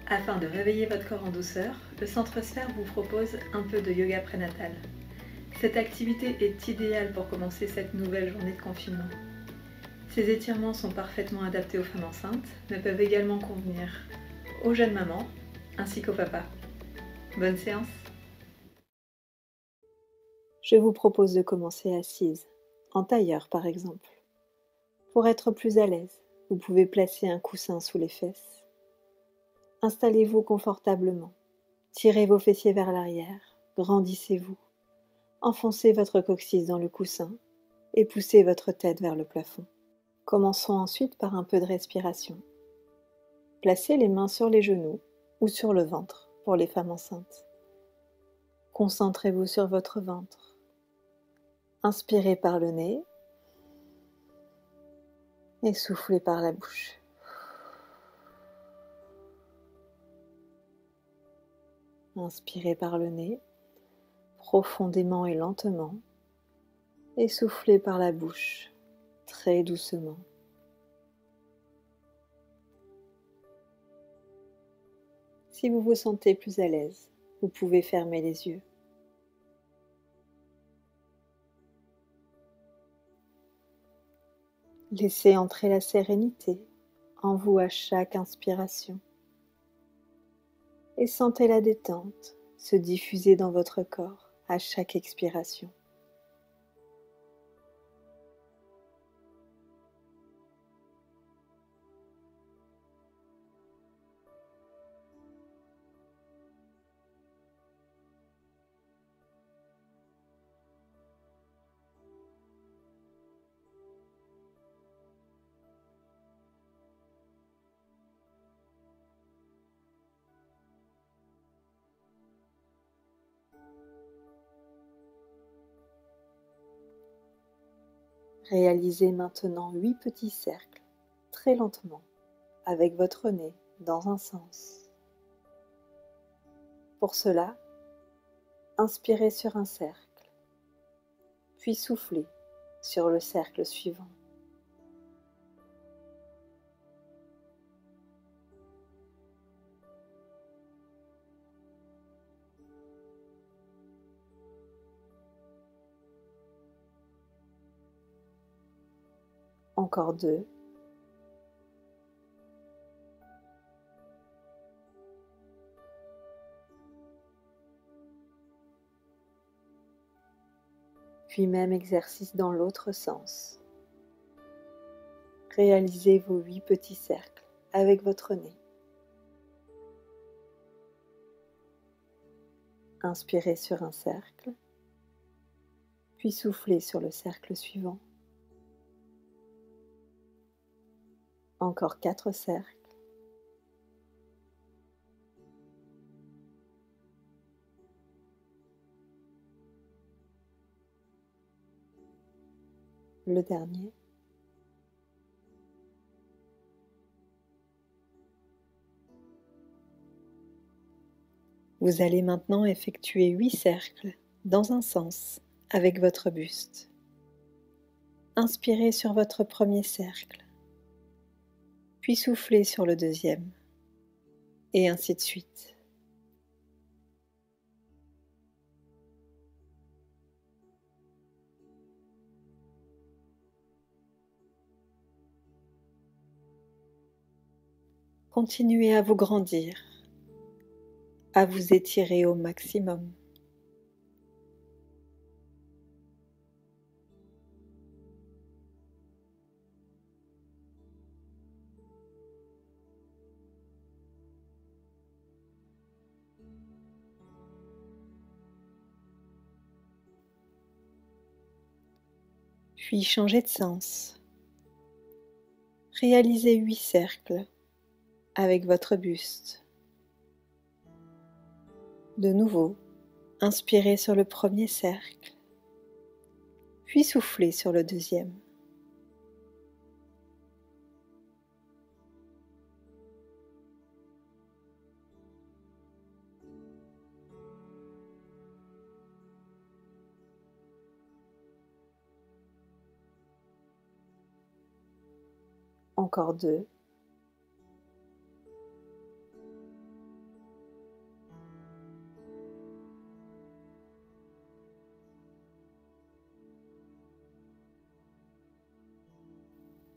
Afin de réveiller votre corps en douceur, le Centre Sphère vous propose un peu de yoga prénatal. Cette activité est idéale pour commencer cette nouvelle journée de confinement. Ces étirements sont parfaitement adaptés aux femmes enceintes, mais peuvent également convenir aux jeunes mamans ainsi qu'aux papas. Bonne séance! Je vous propose de commencer assise, en tailleur par exemple. Pour être plus à l'aise, vous pouvez placer un coussin sous les fesses. Installez-vous confortablement, tirez vos fessiers vers l'arrière, grandissez-vous, enfoncez votre coccyx dans le coussin et poussez votre tête vers le plafond. Commençons ensuite par un peu de respiration. Placez les mains sur les genoux ou sur le ventre pour les femmes enceintes. Concentrez-vous sur votre ventre. Inspirez par le nez et soufflez par la bouche. Inspirez par le nez, profondément et lentement, et soufflez par la bouche, très doucement. Si vous vous sentez plus à l'aise, vous pouvez fermer les yeux. Laissez entrer la sérénité en vous à chaque inspiration et sentez la détente se diffuser dans votre corps à chaque expiration. Réalisez maintenant 8 petits cercles, très lentement, avec votre nez dans un sens. Pour cela, inspirez sur un cercle, puis soufflez sur le cercle suivant. Encore 2. Puis même exercice dans l'autre sens. Réalisez vos 8 petits cercles avec votre nez. Inspirez sur un cercle, puis soufflez sur le cercle suivant. Encore 4 cercles. Le dernier. Vous allez maintenant effectuer 8 cercles dans un sens avec votre buste. Inspirez sur votre premier cercle, puis soufflez sur le deuxième, et ainsi de suite. Continuez à vous grandir, à vous étirer au maximum. Puis changez de sens. Réalisez 8 cercles avec votre buste. De nouveau, inspirez sur le premier cercle, puis soufflez sur le deuxième. Encore 2.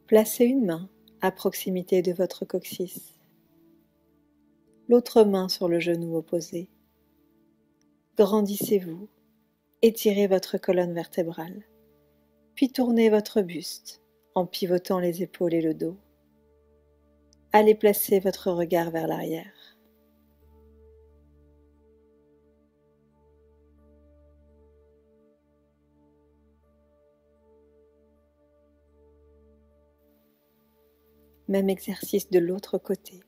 Placez une main à proximité de votre coccyx, l'autre main sur le genou opposé. Grandissez-vous, étirez votre colonne vertébrale, puis tournez votre buste en pivotant les épaules et le dos. Allez placer votre regard vers l'arrière. Même exercice de l'autre côté.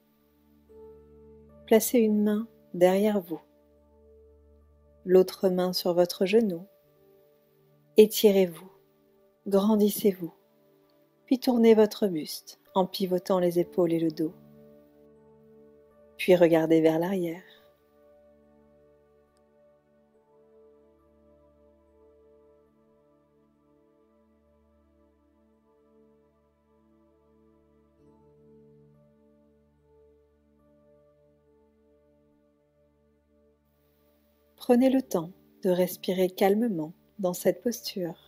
Placez une main derrière vous, l'autre main sur votre genou. Étirez-vous, grandissez-vous, puis tournez votre buste en pivotant les épaules et le dos. Puis regardez vers l'arrière. Prenez le temps de respirer calmement dans cette posture.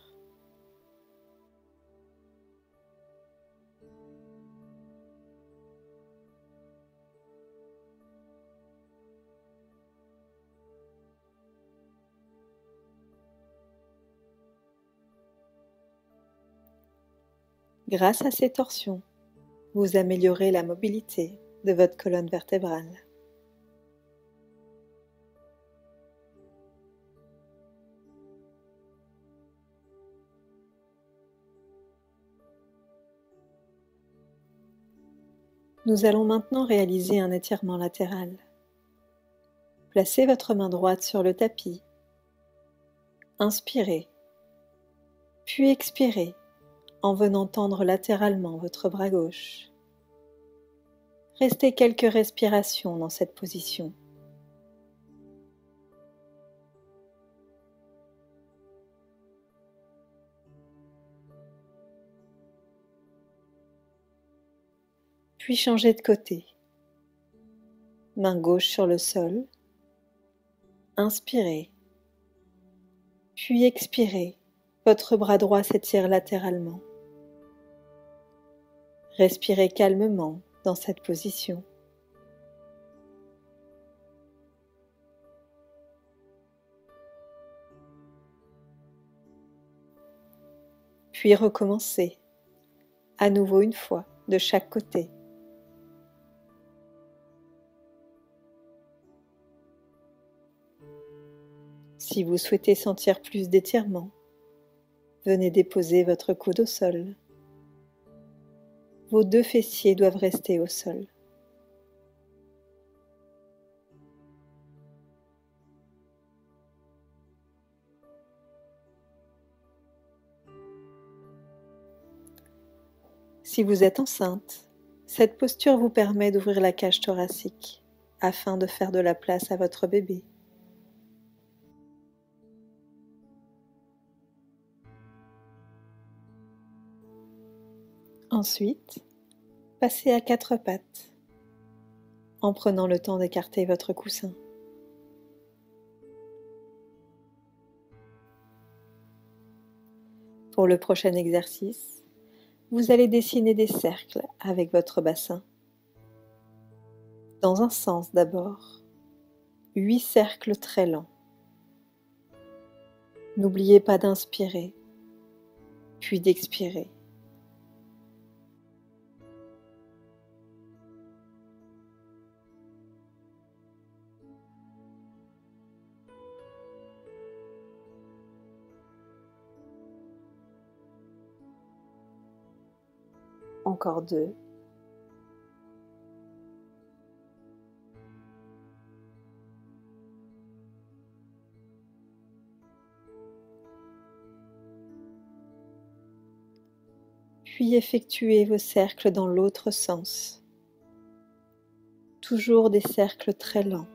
Grâce à ces torsions, vous améliorez la mobilité de votre colonne vertébrale. Nous allons maintenant réaliser un étirement latéral. Placez votre main droite sur le tapis. Inspirez, puis expirez en venant tendre latéralement votre bras gauche. Restez quelques respirations dans cette position. Puis changez de côté. Main gauche sur le sol. Inspirez. Puis expirez. Votre bras droit s'étire latéralement. Respirez calmement dans cette position. Puis recommencez, à nouveau une fois, de chaque côté. Si vous souhaitez sentir plus d'étirement, venez déposer votre coude au sol. Vos deux fessiers doivent rester au sol. Si vous êtes enceinte, cette posture vous permet d'ouvrir la cage thoracique afin de faire de la place à votre bébé. Ensuite, passez à quatre pattes en prenant le temps d'écarter votre coussin. Pour le prochain exercice, vous allez dessiner des cercles avec votre bassin. Dans un sens d'abord, 8 cercles très lents. N'oubliez pas d'inspirer, puis d'expirer. Encore 2. Puis effectuez vos cercles dans l'autre sens. Toujours des cercles très lents,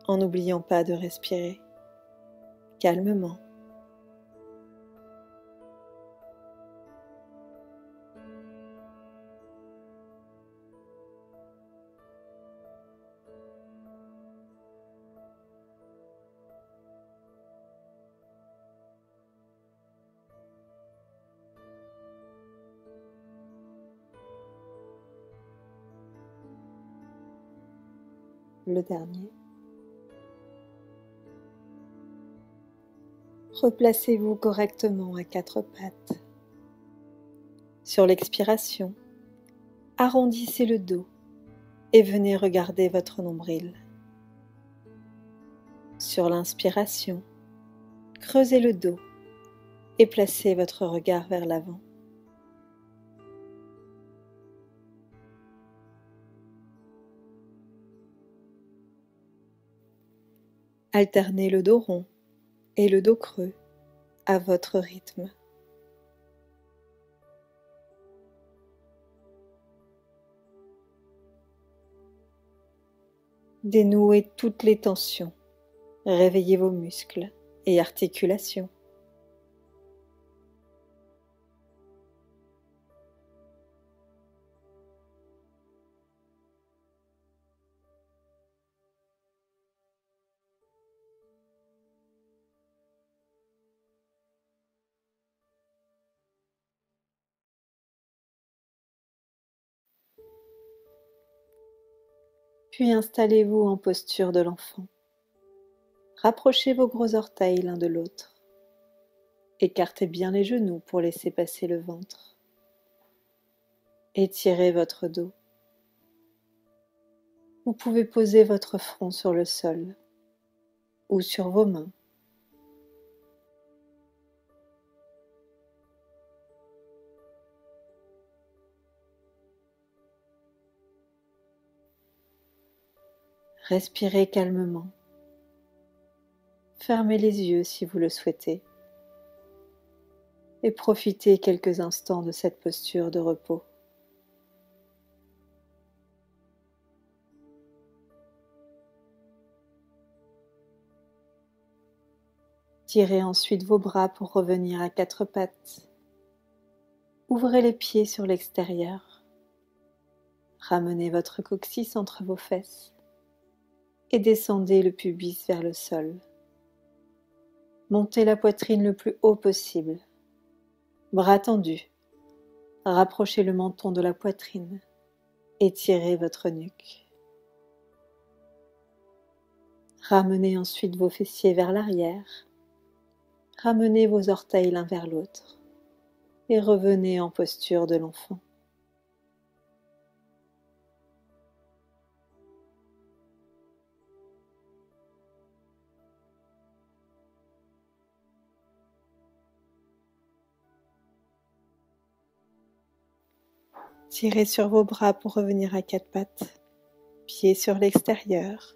en n'oubliant pas de respirer calmement. le dernier. Replacez-vous correctement à quatre pattes. Sur l'expiration, arrondissez le dos et venez regarder votre nombril. Sur l'inspiration, creusez le dos et placez votre regard vers l'avant. Alternez le dos rond et le dos creux à votre rythme. Dénouez toutes les tensions, réveillez vos muscles et articulations. Puis installez-vous en posture de l'enfant. Rapprochez vos gros orteils l'un de l'autre. Écartez bien les genoux pour laisser passer le ventre. Étirez votre dos. Vous pouvez poser votre front sur le sol ou sur vos mains. Respirez calmement. Fermez les yeux si vous le souhaitez et profitez quelques instants de cette posture de repos. Tirez ensuite vos bras pour revenir à quatre pattes. Ouvrez les pieds sur l'extérieur. Ramenez votre coccyx entre vos fesses et descendez le pubis vers le sol. Montez la poitrine le plus haut possible. Bras tendus. Rapprochez le menton de la poitrine. Étirez votre nuque. Ramenez ensuite vos fessiers vers l'arrière. Ramenez vos orteils l'un vers l'autre et revenez en posture de l'enfant. Tirez sur vos bras pour revenir à quatre pattes, pieds sur l'extérieur.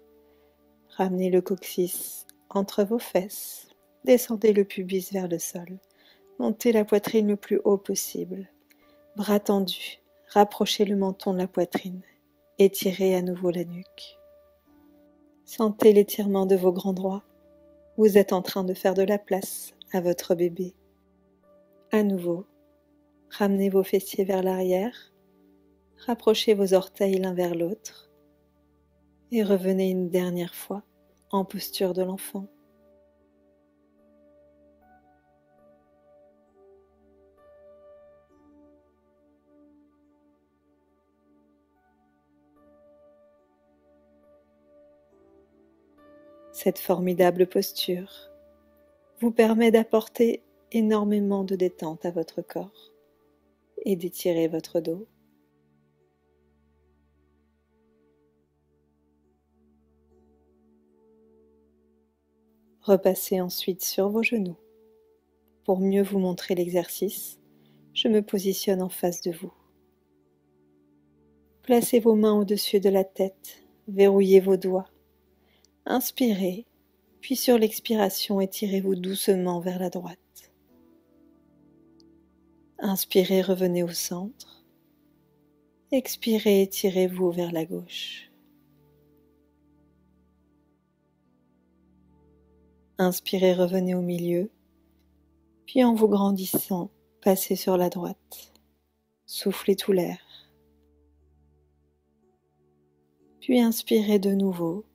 Ramenez le coccyx entre vos fesses, descendez le pubis vers le sol. Montez la poitrine le plus haut possible. Bras tendus, rapprochez le menton de la poitrine. Étirez à nouveau la nuque. Sentez l'étirement de vos grands droits. Vous êtes en train de faire de la place à votre bébé. À nouveau, ramenez vos fessiers vers l'arrière. Rapprochez vos orteils l'un vers l'autre. Et revenez une dernière fois en posture de l'enfant. Cette formidable posture vous permet d'apporter énormément de détente à votre corps et d'étirer votre dos. Repassez ensuite sur vos genoux. Pour mieux vous montrer l'exercice, je me positionne en face de vous. Placez vos mains au-dessus de la tête, verrouillez vos doigts. Inspirez, puis sur l'expiration, étirez-vous doucement vers la droite. Inspirez, revenez au centre. Expirez, étirez-vous vers la gauche. Inspirez, revenez au milieu, puis en vous grandissant, passez sur la droite. Soufflez tout l'air. Puis inspirez de nouveau,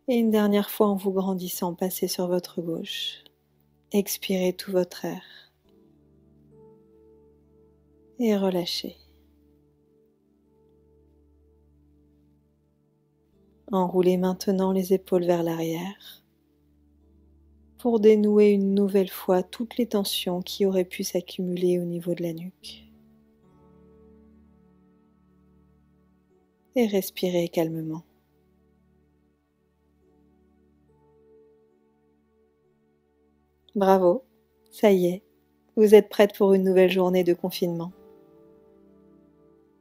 et une dernière fois en vous grandissant, passez sur votre gauche. Expirez tout votre air. Et relâchez. Enroulez maintenant les épaules vers l'arrière pour dénouer une nouvelle fois toutes les tensions qui auraient pu s'accumuler au niveau de la nuque. Et respirez calmement. Bravo, ça y est, vous êtes prête pour une nouvelle journée de confinement.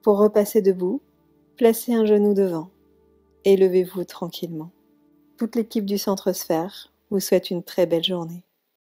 Pour repasser debout, placez un genou devant et levez-vous tranquillement. Toute l'équipe du Centre Sphère vous souhaite une très belle journée.